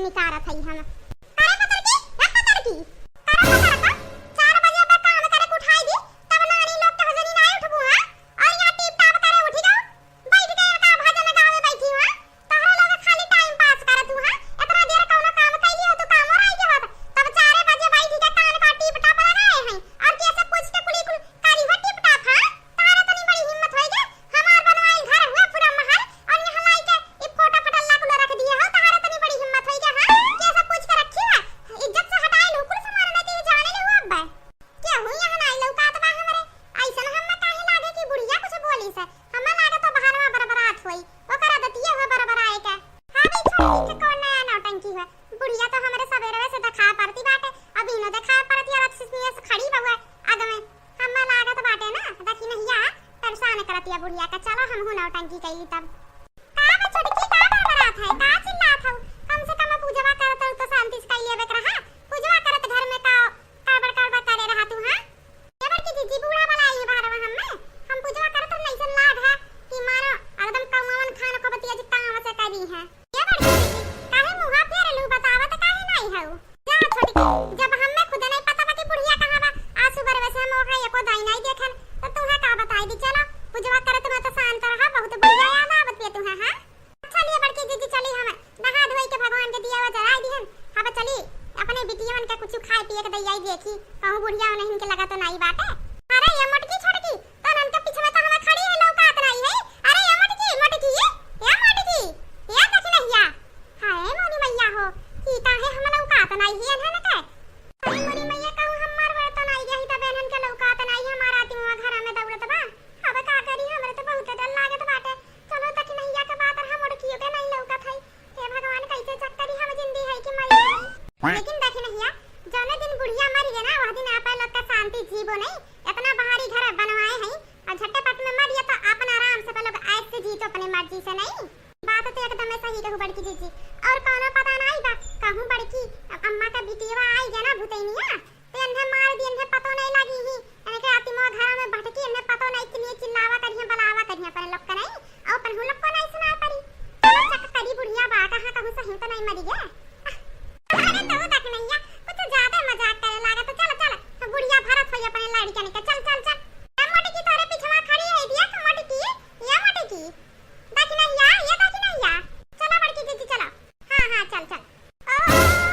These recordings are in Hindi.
निकारत हई हम करे पतर की या पतर की करे पतर का 4 बजे पे काम करे के उठाई दी तब नानी लोग के हजरी ना उठबू हां और यहां टिप टाप करे उठी जाओ बैठ के का भजन गावे बैठी हां तोहरा लोग खाली टाइम पास करे तू हां इतना देर कोनो काम कैली हो तो काम और आई जावत तब 4 बजे बैठ के कान का टिप टाप लगाए हैं और कैसे पूछ के कुड़ी कारी हो टिप टाप हां तारा तनी बड़ी हिम्मत होई गे हमार बनवाई घर हुआ पूरा महल और यहां लाई के ई फोटो पटल्ला को रख दिए हो तारा तनी बड़ी हिम्मत होई गे हां कैसे पूछ के रखी है इज्जत से हटाए लो कुल सामान में ते जाने ले हुआ अब्बा क्या हूं यहां नाई लौकात बा हमरे ऐसन हम काहे लागे कि बुढ़िया कुछ बोली से हम लागे तो बहारवा बरबरात होई ओकरा दतिया हो बरबराए के हां बे छोड़ी के कौन नया नौटंकी है बुढ़िया तो हमरे सवेरे से देखा पड़ती बाटे अभी न देखा पड़ती और अच्छी से खड़ी बा आगे में हम लागत बाटे ना देखी नहीं या परेशान करतिया बुढ़िया का चलो हम हूं नौटंकी कैली तब का बे छोटकी का बरबरात है का चिल्लात हो कम से कम पूजवा करत तो शांति से कैले बेक रहा पूजवा करत घर में का काबर करे रहा तू हां एबर की जीजी बूढ़ा वाला आई बारवा हम पूजवा करत नहीं सन लाग है कि मानो एकदम कमावन खान को बतिया जी काम से करी है एबर की काहे मुंह फेर लू बतावत काहे नहीं है जा छोटकी जब हमें खुद नहीं पता बा कि बुढ़िया कहां बा आंसू बरवे से हम ओकरा एको दाई नहीं देखन तो तू है का बताई दी चलो पूजवा करत में तो शांत रहा बहुत बढ़िया याद आवत पे तू है हां चलिए बड़की जीजी चली हम नहा धोई के भगवान के दिया हुआ जलाई दिहन अब चली अपने बिटियन के कुछ खाए पिए के दईई देखी कहूं बुढ़िया नहीं के लगा तो नहीं बाटे अरे ये मोटकी छोटकी तो नन के पीछे में तो हमें खड़ी है लौकात नहीं है अरे ये मोटकी ये मोटकी ये देखी नहीं या हाय मोनी मैया हो की काहे हम लौकात नहीं है ना के अरे मोनी मैया कहूं हम मार तो नहीं गई त बहनन के लौकात नहीं हमारा तीवा घर में दौड़त बा अब का करी हमरे तो बहुत डर लागत बाटे चलो तक नहीं या के बात हम मोटकी के नहीं लौकात है हे भगवान कैसे चक्करी हम जिंदी है कि मर लेकिन देखी नहीं या जौने दिन बुढ़िया मरी गई ना वह दिन आप लोग का शांति जीवो नहीं इतना बाहरी घर बनवाए हैं और झटपट में मर गया तो अपन आराम से लोग ऐसे जी तो अपने मर्जी से नहीं बात तो एकदम सही कहू बड़की जीजी और कोनो पता नहीं बा कहूं बड़की अम्मा का बिटिया आई गया ना भूतैनिया तो इन्हें मार दी इन्हें पतो नहीं लगी ही इन्हें के आती मोर घर में भटकी इन्हें पतो नहीं कितनी चिल्लावा करिए बलावा करिए अपन लोग का नहीं और अपन लोग को नहीं सुना पड़ी चलो चक करी बुढ़िया बा कहां कहूं सही तो नहीं मरी गया अरे तो तक नहीं या कुछ ज्यादा मजाक करे लागा तो चल चल तो बुढ़िया भरत होई अपने लड़की के चल चल चल मोटी की तोरे पीछे खड़ी है दिया मोटी की देखी नहीं या ये देखी नहीं या चलो बड़की जीजी चलो हां हां चल चल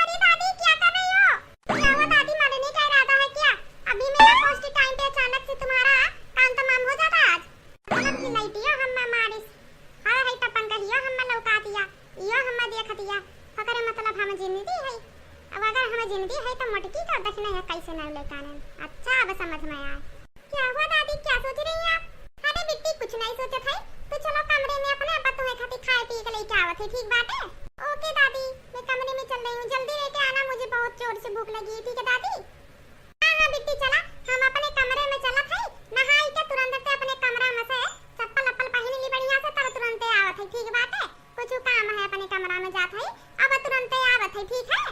अरे दादी क्या कर रही हो क्या वो दादी मरने का इरादा है क्या अभी मेरा पोस्ट टाइम पे अचानक से तुम्हारा काम तमाम हो जाता आज हम की लाइटियो हम मारिस हां है तपन कहियो हम लौका दिया यो हम देख दिया अगर मतलब हम जिंदगी है अब अगर हमें जिंदगी है तो मोटकी का देखना है कैसे ना लेकाने अच्छा अब समझ में आया क्या हुआ दादी क्या सोच रही हैं आप अरे बिट्टी कुछ नहीं सोचत है तो चलो कमरे में अपने बतू है खाती खाए पी के लेके आवत है ठीक बात है ओके दादी मैं कमरे में चल रही हूं जल्दी लेके आना मुझे बहुत जोर से भूख लगी है ठीक है दादी हां हां बिट्टी चला हम अपने कमरे में चलत है नहाई के तुरंत अपने कमरा में से चप्पल अप्पल पहन ली बढ़िया से तब तुरंत आवत है ठीक बात है कुछ काम है अपने कमरा में जात है अब तुरंत आवत है ठीक है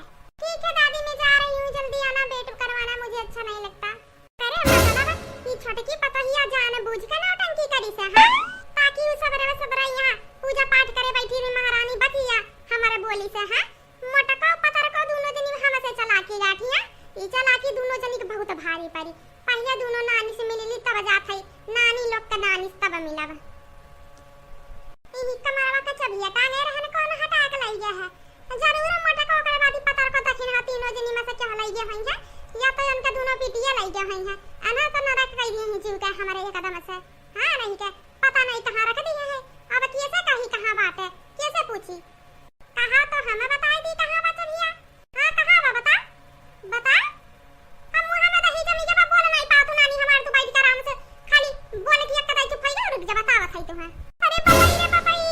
दादी मैं जा रही हूं जल्दी आना वेट करवाना मुझे अच्छा नहीं लगता अरे मतलब ये छोटकी पतोहिया जान बूझ के नौटंकी करी से हां ताकि उ सबरे यहां पूजा पाठ करे बैठी रही महारानी बतिया हमारे बोली से हां मोटका पतर को दोनों जनी हम से चला के गाठिया ई चला के दोनों जनी के बहुत भारी पड़ी पहले दोनों नानी से मिलली तब जात है नानी लोग का नानी तब मिलावा ई कमरवा का चबिया टांगे रहन कौन हटा के लाई गया है जरूर मोटका ओकरे बादी पतर को दखिन हा तीनों जनी में से क्या लाई गया है या तो उनका दोनों पिटिया लाई गया है अना तो न रख गई है जीव का हमारे एक कदम से हां नहीं के पता नहीं कहां रख दिए है अब कैसे कहीं कहां बात है कैसे पूछी कहां तो हमें बताई दी कहां बात है हां कहां बा बता हम मुंह में दही जमी जब बोल नहीं पातू नानी हमार तू बैठ के आराम से खाली बोल के एक कदाई चुप हो रुक जा बतावत है तू अरे पपाई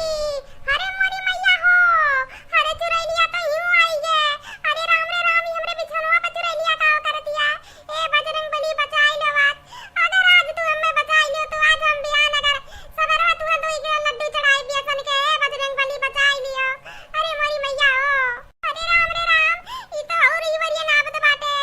अरे मोरी मैया हो अरे चुरैलिया तो यूं आई गे अरे राम रे राम हमरे बिछनवा पे चुरैलिया का कर दिया ए बजरंग बली बचाई लो बात अगर आज तू हमें बचाई लो तो आज हम बियान अगर सवेरे तू दो किलो लड्डू चढ़ाई बेसन के बजरंग बली बचाई लियो अरे मोरी मैया हो अरे राम रे राम ई तो और ई वरिया नाबत बाटे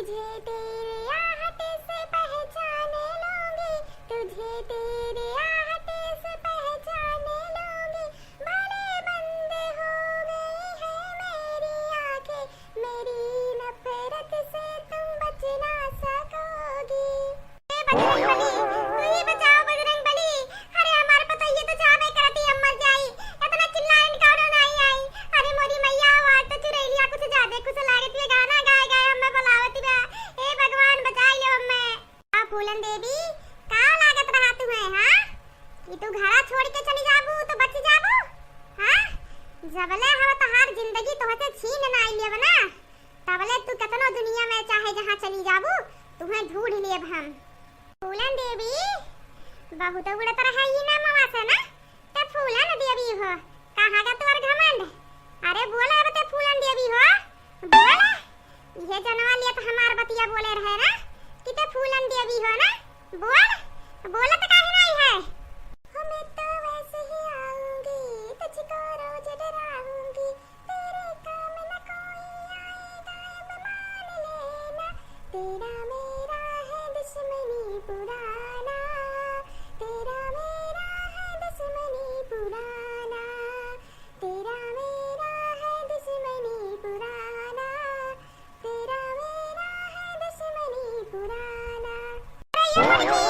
तुझे तेरे आहट से पहचाने लूंगी, तुझे तेरे आहट से पहचाने लूंगी, भले बंद हो गई है मेरी आंखें, मेरी नफरत से तुम बच ना सकोगी। बजरंगबली, तू ही बचाओ बजरंगबली। अरे हमारे पता ये तो जावे करती हम मर जाई, इतना चिल्लाइन कौन नहीं आई। अरे मोरी मैया आवाज तो चुरैलिया कुछ ज्यादा कुछ लागत ये गाना गाए गाए हमें बुलावती बा। ए भगवान बचाई लो हमें। आ फूलन देवी का लागत रहा तुम्हें? हां कि तू घरा छोड़ के चली जाबू तो बच जाबू? हां जबले हम तहार जिंदगी तोहसे छीन ना लेब ना, तबले तू कतनो दुनिया में चाहे जहां चली जाबू तुम्हें ढूंढ लेब हम। फूलन देवी बहुत बड़ा तरह है ही ना मवा से ना, ते फूलन देवी हो कहां का तोर घमंड? अरे बोले अब ते फूलन देवी हो बोले, ये जनवा लिया तो हमार बतिया बोले रहे ना कि ते फूलन देवी हो ना, बोल बोलत काहे नहीं है? हमें तो वैसे ही आऊंगी, तुझको रोज डराऊंगी, तेरे काम न कोई आएगा अब मान लेना, तेरा मेरा है दुश्मनी पुराना, तेरा मेरा है दुश्मनी पुराना, तेरा मेरा है दुश्मनी पुराना, तेरा मेरा है दुश्मनी पुराना। अरे ये मुर्गी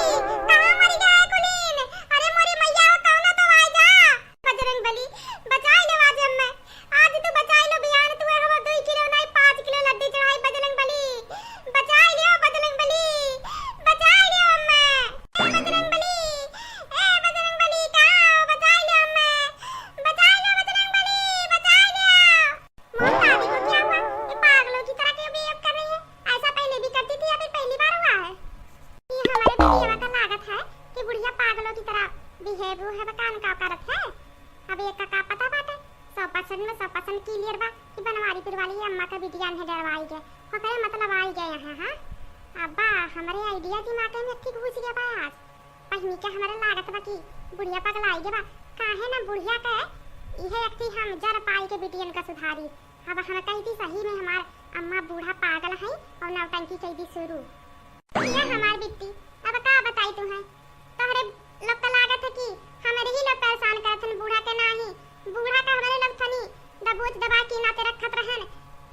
कहां मर गया कुलीन? अरे मोरी मैया कौन तो आ जा। बजरंगबली बचाई लो आज हमें, आज तू बचाई लो बियान तू हम 2 किलो नहीं 5 किलो लड्डू चढ़ाई। बजरंगबली बचाई लियो, बजरंगबली बचाई लियो हमें। ए बजरंगबली, ए बजरंगबली कहां? बचाई लियो हमें, बचाई लियो बजरंगबली, बचाई लियो। मोर दादी को क्या हुआ? ये पागलों की तरह क्यों बिहेव कर रही है? ऐसा पहले भी करती थी, अभी पहली बार हुआ है? ये हमारे बिटिया का लागत है कि बुढ़िया पागलों की तरह बिहेव है बकान का करत है। अब एक का पता बाटे 100% में 100% क्लियर बा कि बनवारीपुर वाली अम्मा का बिटिया ने डरवाई गए हो करे मतलब आई गए यहाँ। हां अब्बा हमारे आइडिया दिमाग में ठीक घुस गया बा। आज पहिनी के हमारे लागत बा कि बुढ़िया पागल आई गए बा, काहे ना बुढ़िया के इहे एकती हम जर पाई के बिटियन का सुधारी। अब हम कही थी सही में हमार अम्मा बूढ़ा पागल है और नौटंकी कही थी शुरू। ये हमार बिट्टी अब का बताई तुम्हें? तोहरे लोग का लागत है कि हमारे ही लोग परेशान करथन, बूढ़ा के नाही। बूढ़ा का हमारे लोग थनी दबोच दबा के नाते रखत रहन,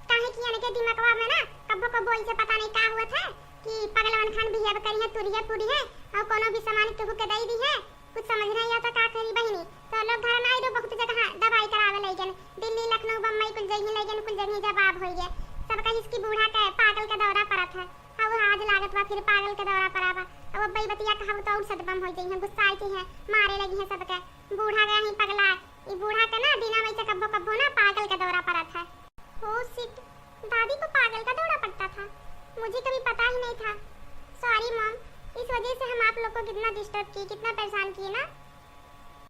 काहे कि यानी के दिमागवा में ना कब्बो कब्बो इसे पता नहीं का हुआ था कि पगलवन खान बिहेव करी है तुरिया पूरी है और कोनो भी सामान केहू के दई दी है, कुछ समझ नहीं आता का करी बहिनी। तो लोग घर ना आई दो बहुत जगह दवाई करावे लइगन, दिल्ली लखनऊ बम्बई कुल जगह लइगन, कुल जगह जवाब होई गए सब कहीं इसकी बूढ़ा का पागल का दौरा पड़त है। अब आज लागत बा फिर पागल के दौरा पड़ावा। अब बई बतिया कहब तो और सदबम हो जई है, गुस्सा आई है, मारे लगी है सबके। बूढ़ा गया ही पगला, ई बूढ़ा के ना दिना में से कब्बो कब्बो ना पागल का दौरा पड़त है। ओ शिट, दादी को पागल का दौरा पड़ता था, मुझे कभी पता ही नहीं था। सॉरी मॉम, इस वजह से हम आप लोग को कितना डिस्टर्ब की, कितना परेशान किए ना।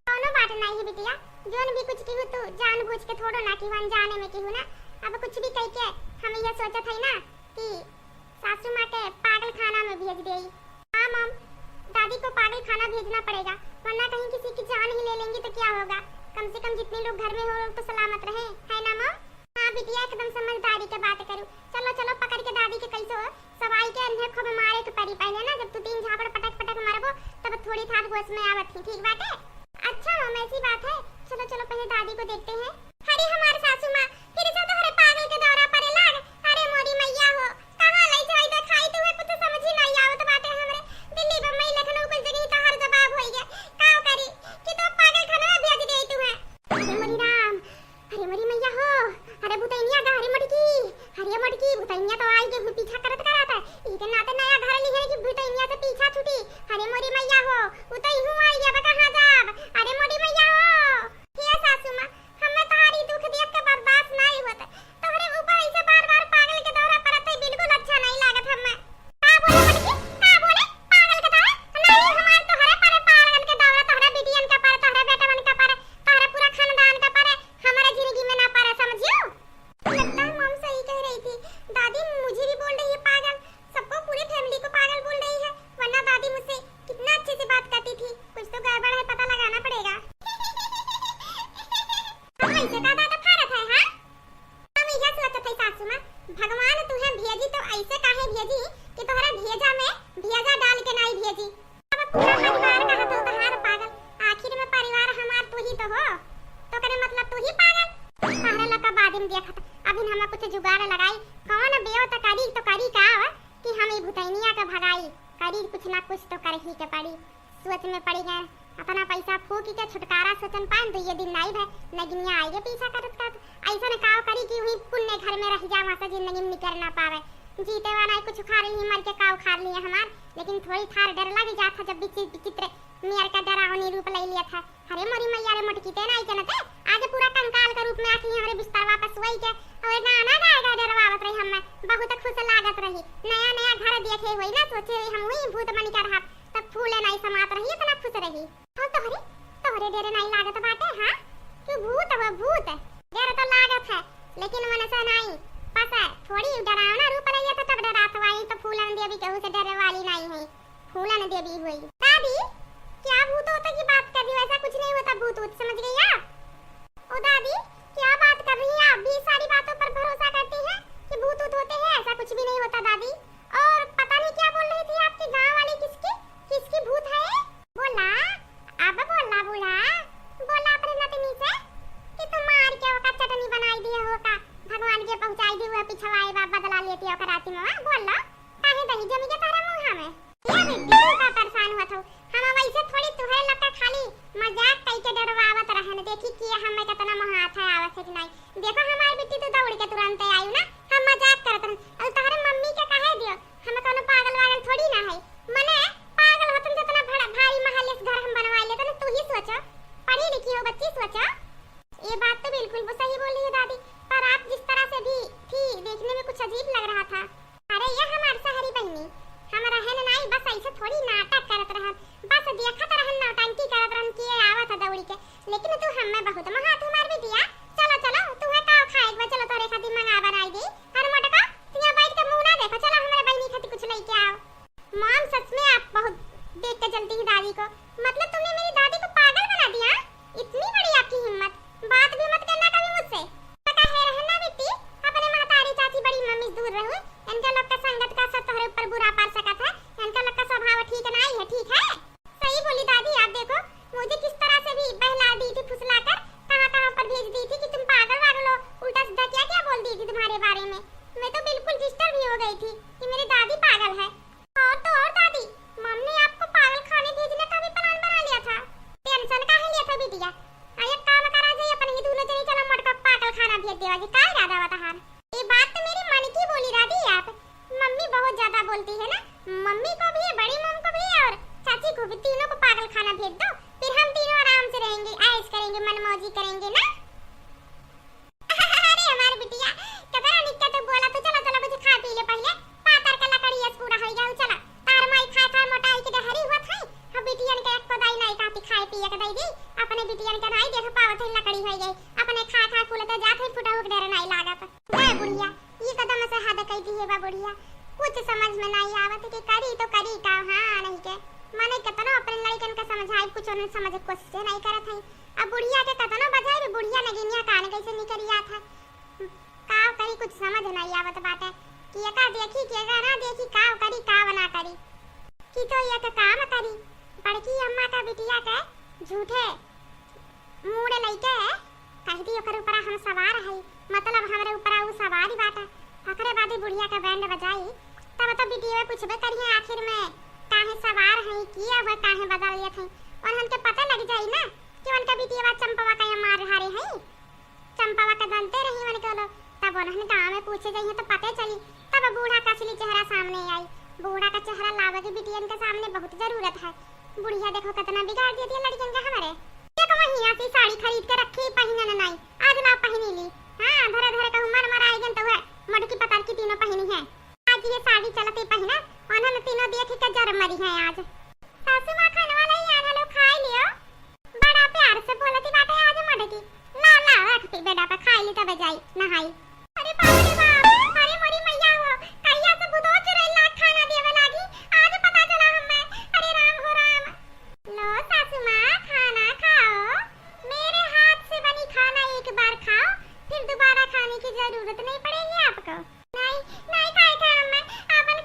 कोनो बात नहीं है बिटिया, जोन भी कुछ की तू जानबूझ के थोड़ो ना कि अनजाने में की ना। अब कुछ भी कह के हम ये सोचा था ना कि सासू माँ के पागल खाना में भेज देई। हाँ मॉम, दादी को पागल खाना भेजना पड़ेगा, वरना कहीं किसी की जान ही ले लेंगे तो क्या होगा। कम से कम जितने लोग घर में हो तो सलामत रहे, है ना मॉम? हाँ बिटिया एकदम समझदारी के बात करूँ। चलो चलो पकड़ के दादी के कैसे सवाई के अंधे खूब मारे के परी पहले ना, जब तू 3 झापड़ पटक पटक मारबो तब थोड़ी थाप होश में आवत थी। ठीक बात है? अच्छा मॉम ऐसी बात है, चलो चलो पहले दादी को देखते हैं। अरे हमारे सासू माँ फिर से तुम्हारे पागल के दौरा पड़े लाग। अरे मोरी मैया हो कहां ले जाई दे खाई तुम्हें कुछ समझ ही नहीं आवत बाटे। हमरे दिल्ली बम्बई लखनऊ कुल जगह तो हर जवाब होई गया, का करी कि तो पागल खाना में भेज देई तुम्हें। अरे मोरी राम, अरे मोरी मैया हो, अरे भुतैनिया गा, अरे मटकी भुतैनिया तो आई के पीछा करत कराता इके नाते नया घर ली है कि भुतैनिया से पीछा छूटी। अरे मोरी मैया हो उतई हूं आई गया कहां जाब। अरे मोरी मैया हो ये सासू मां हमें तो भेजी कि तोहरा भेजा में भेजा डाल के नहीं भेजी। अब पूरा परिवार कहा तो तहार पागल, आखिर में परिवार हमार तू ही तो हो, तो करे मतलब तू ही पागल। सारे लोग का बाद में देखत अभी हम कुछ जुगाड़ लगाई, कौन बेओ तो करी का कि हम ई भुतैनिया का भगाई, करी कुछ ना कुछ तो कर ही के पड़ी। सोच में पड़ी गए अपना पैसा फूक के छुटकारा सोचन पान तो ये दिन नहीं है नगिनिया आएगे पीछा करत ऐसा न काव करी कि वही पुण्य घर में रह जा, वहां से जिंदगी में निकल ना पावे। जीते वाला कुछ खा रही मर के काव खा लिया हमार, लेकिन थोड़ी थार डर लग जाता जब विचित्र मियर का डरावनी रूप ले लिया था। अरे मोरी मैया रे मटकीते नहीं चलते, आज पूरा कंकाल का रूप में आके हमारे बिस्तर वापस वही के और गाना गाएगा डरवावत रही हमें, बहुत खुश लागत रही। नया नया घर देखे हुई ना, सोचे हम वही भूत बन कर हाथ तब फूले नहीं समात रही, इतना खुश रही। हां तोहरे डेरे नहीं लागत बाटे। हां तू भूत हो, भूत डेरे तो लागत है लेकिन मन से नहीं पता थोड़ी डरावना रूप लिया था तब डरात वाली तो फूलन देवी कहू से डरे वाली नहीं है, फूलन देवी हुई। दादी क्या भूत होता की बात कर रही हो, ऐसा कुछ नहीं होता भूत, समझ गई आप? ओ दादी क्या बात कर रही हैं आप, भी सारी बातों पर भरोसा करती हैं कि भूत होते हैं, ऐसा कुछ भी नहीं होता दादी। और पता नहीं क्या बोल रही थी आपके गांव वाली किसकी भूत है? बोला अब बोला बोला अपने नतनी से कि तुम मार के ओका चटनी बनाई दिया होगा, भगवान के पहुंचाई दी हुआ पिछवाए बाप बदला लेती हो कराती में। बोला काहे दही जमी के तारा मुंह में ये बेटी का परेशान हुआ था हम वैसे थोड़ी तुहरे लका खाली मजाक कई के डरवावत रहन, देखी कि हमें कितना महाथ है आवत है कि नहीं। देखो हमारी बेटी तो दौड़ के तुरंत आई ना, हम मजाक करत हन और तोहरे मम्मी के कहे दियो हम कोनो पागल वागल थोड़ी ना है, मने पागल होतन जितना बड़ा भारी महल इस घर हम बनवा लेते ना, तू ही सोचो पढ़ी लिखी हो बच्ची सोचो। ये बात तो बिल्कुल वो सही बोल रही है दादी, पर आप जिस तरह से भी थी देखने में कुछ अजीब लग रहा था। अरे ये हमारी शहरी बहनी हम रहन नहीं बस ऐसे थोड़ी नाटक करत रहन, बस देखत रहन नौटंकी करत रहन कि आवत दौड़ी के, लेकिन तू हमें बहुत महाथ मार भी दिया। चलो चलो तू है का खाएगा, चलो तोरे खातिर मंगा बनाई दे। अरे मोटका तू यहां बैठ के मुंह ना देखो, चलो हमारे बहनी खातिर कुछ लेके आओ। मॉम सच में आप बहुत देख के चलती है दादी को, मतलब तुमने मेरी दादी को पागल बना दिया, इतनी बड़ी आपकी हिम्मत, बात भी मत करना कभी मुझसे। पता है रहना बेटी अपने महतारी चाची बड़ी मम्मी दूर रहो, इनका लोग का संगत का सब तोहरे ऊपर बुरा पड़ सकता है, इनका लोग का स्वभाव ठीक नहीं है। ठीक है सही बोली दादी, आप देखो मुझे किस तरह से भी बहला दी थी, फुसलाकर कहां-कहां पर भेज दी थी कि तुम पागल वागल हो, उल्टा सीधा क्या बोल दी थी तुम्हारे बारे में। मैं तो बिल्कुल डिस्टर्ब ही हो गई थी कि मेरी दादी पागल है। और तो और दादी मम्मी आपको पागल खाने भेजने का भी प्लान बना लिया था, टेंशन काहे लिया था बिटिया? आया काम करा जाए अपन ही दोनों जने चलो मटका पागल खाना भेज देवा जी, का इरादा बता हां? ये बात तो मेरी मन की बोली दादी, आप मम्मी बहुत ज्यादा बोलती है ना, मम्मी को भी बड़ी मम्मी को भी और चाची को भी, तीनों को पागल खाना भेज दो, फिर हम तीनों आराम से रहेंगे, ऐश करेंगे, मनमौजी करेंगे ना। अरे हमारी बिटिया कदर निकट बोला तो चलो चलो कुछ खा पी ले पहले, पातर का लकड़ी है पूरा हो गया, चलो तार माई खा मोटाई के डहरी हुआ था। अब बिटियन के एक पदाई नहीं खाती, खाए पिए के दई दी अपने बिटियन के नहीं देख पावत है, लकड़ी हो गई अपने खा फूलते जाते फुटा हो डर नहीं लागत। ए बुढ़िया ये कदम से हद कई दी है बा बुढ़िया, कुछ समझ में नहीं आवत कि करी तो करी का। हां नहीं के माने कितना अपने लड़कन का समझाई, कुछ उन्हें समझ कोशिश नहीं करत है। अब बुढ़िया के कितना बजाए भी बुढ़िया नगिनिया कान कैसे निकलिया था, का करी कुछ समझ नहीं आवत बात है कि एका देखी के ना देखी का करी का बना करी कि तो ये का काम करी। बड़की अम्मा का बिटिया के झूठे मूड लइके कह दी ओकर ऊपर हम सवार है, मतलब हमरे ऊपर वो सवारी बाटा ओकरे बादी बुढ़िया का बैंड बजाई तब तो बिटिया पूछबे करिए आखिर में काहे सवार है, किया हुआ काहे बदल लिया थे, और हमके पता लग जाई ना कि उनका बिटिया चंपवा का मार हारे है, चंपवा का दलते रही मन के लोग, तब उन्होंने गांव में पूछे जाइए तो पता चली, तब बूढ़ा का असली चेहरा सामने आई। बूढ़ा का चेहरा लावे की बिटियन के सामने बहुत जरूरत है। बुढ़िया देखो कितना बिगाड़ दिया लड़कियन के हमारे, देखो वही ऐसी साड़ी खरीद के रखी पहनने नहीं, आज ना पहनी ली। हां धरे धरे कहूं मर मर आएगन तो है मटकी पतार की तीनों पहनी है, आज ये साड़ी चलती पहना उन्होंने तीनों देख के जर मरी है। आज सासू मां खाने वाला ही आना लो खा लियो, बड़ा प्यार से बोलती बात है आज मटकी ला ला रख पे बेटा पे खा ली तब जाई नहाई। अरे बाप रे बाप, अरे मोरी मैया हो कहिया से बुदो चुरेला खाना देवे लागी, आज पता चला हमें। अरे राम हो राम, लो सासू मां खाना खाओ, मेरे हाथ से बनी खाना एक बार खाओ फिर दोबारा खाने की जरूरत नहीं पड़ेगी आपको। नहीं नहीं खाए थे हमें अपन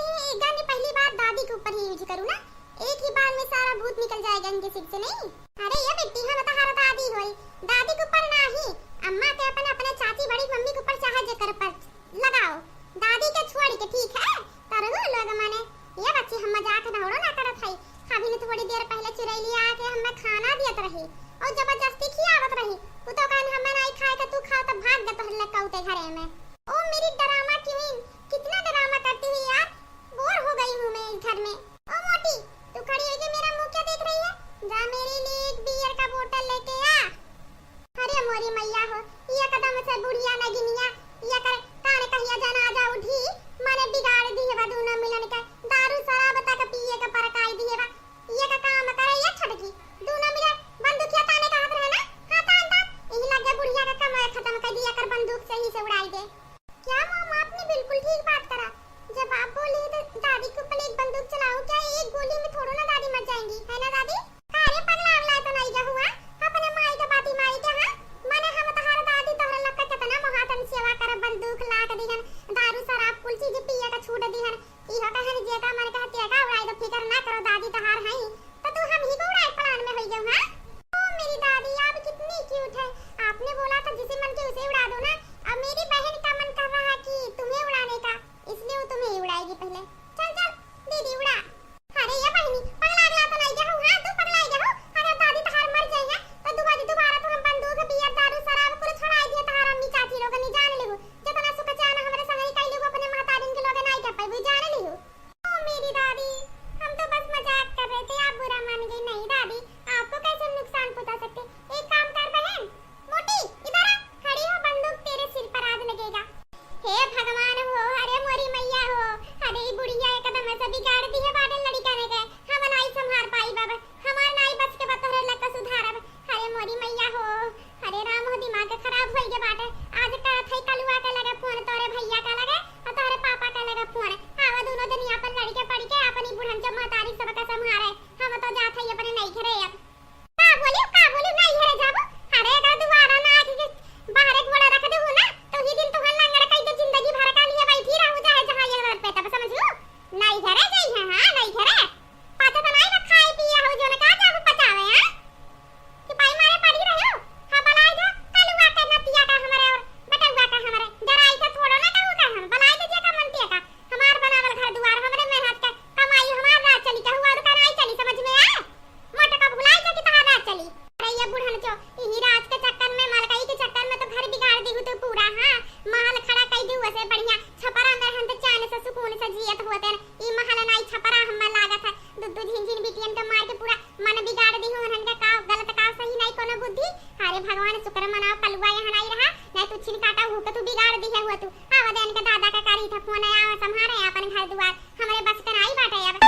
ही गाने पहली बार दादी के ऊपर ही यूज करूँ ना, एक ही बार में सारा भूत निकल जाएगा इनके सिर से नहीं। अरे ये बेटी हम तहारा दादी होई, दादी के ऊपर नहीं, अम्मा के अपने चाची बड़ी मम्मी के ऊपर चाहे जेकर पर लगाओ, दादी के छोड़ के ठीक है। तरगो लोग माने ये बच्ची हम मजाक ना होड़ो ना करत है। अभी ने थोड़ी देर पहले चुरैली आके हमें खाना दियत रही और जबरदस्ती खियावत रही। तू तो कहन हमें नहीं खाए के तू खा तो भाग गए तोहर लक्का उते घरे में। ओ मेरी ड्रामा क्वीन, कितना ड्रामा करती हुई यार, बोर हो गई हूं मैं इस घर में। ओ मोटी तू खड़ी होके मेरा मुंह क्या देख रही है, जा मेरे लिए एक बियर का बोतल लेके आ। अरे मोरी मैया हो, ये कदम से बुढ़िया न गिनिया, ये कर काने कहिया जनाजा उठी माने बिगाड़ दी है दोनों मिलन के, दारू शराब तक पिए के परकाई दी है। ये का काम करे ये छड़की दोनों मिले बंदूकिया ताने का हाथ रहना, हां तान तान यही लग गया बुढ़िया का कमाई खत्म कर दिया कर बंदूक से ही से उड़ाई दे। क्या मामा आपने बिल्कुल ठीक बात करा, जब आप बोले तो दादी के ऊपर एक बंदूक चलाओ, क्या एक गोली में थोड़ा ना दादी मर जाएंगी, है ना दादी? अरे पगला अगला तो नहीं जा हुआ, अपने माई का बाती माई के हां माने हम तहार दादी तोहर लक्का कितना महातन सेवा कर बंदूक लाक दिहन, दारू शराब कुल चीज पिए का छूट दिहन। इहो कहन जे का मन कहते का उड़ाई दो, फिकर ना करो दादी तहार हई तो तू हम ही को उड़ाई प्लान में होई जाऊ। हां ओ मेरी दादी आप कितनी क्यूट है, आपने बोला था जिसे मन के उसे उड़ा दो ना। अब मेरी बहन का मन कर रहा है कि तुम्हें उड़ाने का, इसलिए वो तुम्हें ही उड़ाएगी पहले। चल चल दीदी उड़ा। अरे ये बहनी पगला अगला तो नहीं जाऊं, हां तू पगला जाओ। अरे दादी तहार मर जाई है तो दोबारा तो हम बंदूक बियर दारू शराब कुल छोड़ा दिए तहार अम्मी चाची लोग नहीं जान लेगो, जितना सुख चाहना हमरे संग ही कई लोग अपने मातारिन के लोग नहीं कर पाए वो जान लेगो। ओ मेरी दादी हम तो बस मजाक कर रहे थे, आप बुरा मान गई। नहीं दादी आपको कैसे नुकसान पहुंचा सकते, एक काम कर बहन मोटी इधर आ, खड़ी हो बंदूक तेरे सिर पर आज लगेगा। हे भगवान हो, अरे मोरी मैया हो, अरे ये बुढ़िया एकदम ऐसा बिगाड़ दी है बाडल लड़का ने के हम नहीं संभाल पाई बाबा, हमार नहीं बच के बतहरे लका सुधारब। अरे मोरी मैया हो, अरे राम हो दिमाग खराब होई के बाटे, आज का थई कलुआ के लगे फोन, तोरे भैया का लगे और तोरे पापा का लगे फोन, आवा दोनों दिन यहां पर लड़के पड़ के अपनी बुढ़न जब महतारी सब का संभाले, हम तो जात है अपने नहीं घरे। अब का बोली नहीं घरे जाबो, अरे का दोबारा ना आके बाहर एक बड़ा रख दे हो ना तो ही दिन तुहन लंगड़ कई तो जिंदगी भर का लिए बैठी रहू चाहे जहां ये रोड पे, तब समझू नहीं घरे जाई है। हां नहीं घरे पाछा तो नहीं ना खाए पिए हो जो ने का जाबो पचावे। हां कि पाई मारे पड़ी रहो, हां बलाई दो कलुआ के नतिया का हमारे और बटुआ का हमारे जराई से थोड़ो ना कहू का हम बलाई दे जे का मनते का हमार बनावल घर दुआर हमरे मेहनत के कमाई हमार रात चली का हुआ का नहीं चली, समझ में आए? मोटा का भुलाई जा कि तहां रात चली। अरे ये बुढ़न चो इही रात के चक्कर में मलकई के चक्कर में तो घर बिगाड़ दी हूं तो पूरा। हां महल खड़ा कई दी वैसे बढ़िया छपरा में हम तो चैन से सुकून से जियत होते ई महल नहीं छपरा हम लागत है दुद्दू झिनझिन बिटियन के मार के पूरा मन बिगाड़ दी हूं, हन का गलत का सही नहीं कोनो बुद्धि। अरे भगवान शुक्र मनाओ कलुआ यहां नहीं रहा, नहीं तो छिन काटा हु के तू बिगाड़ दी है हुआ तू। आवा देन के दादा का करी था फोन आया संभारे अपन घर दुआर हमरे बस के नहीं बाटे। अब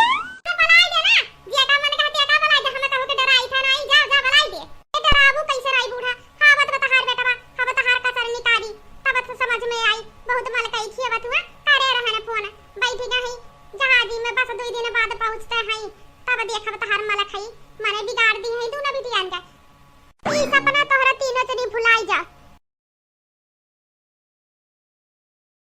तो बलाई दे ना जे का मन कहते का बलाई दे, हम कहू के डराई था नहीं, जा जा बलाई दे। ए डराबू कैसे राई बूढ़ा, हावत बतहार बेटा बा हावत हार का सर निकाली तब तो समझ में आई बहुत मलकई खियवत हुआ। करे रहने फोन बैठी गई जहाजी में बस 2 दिन बाद पहुंचते हैं तब देखब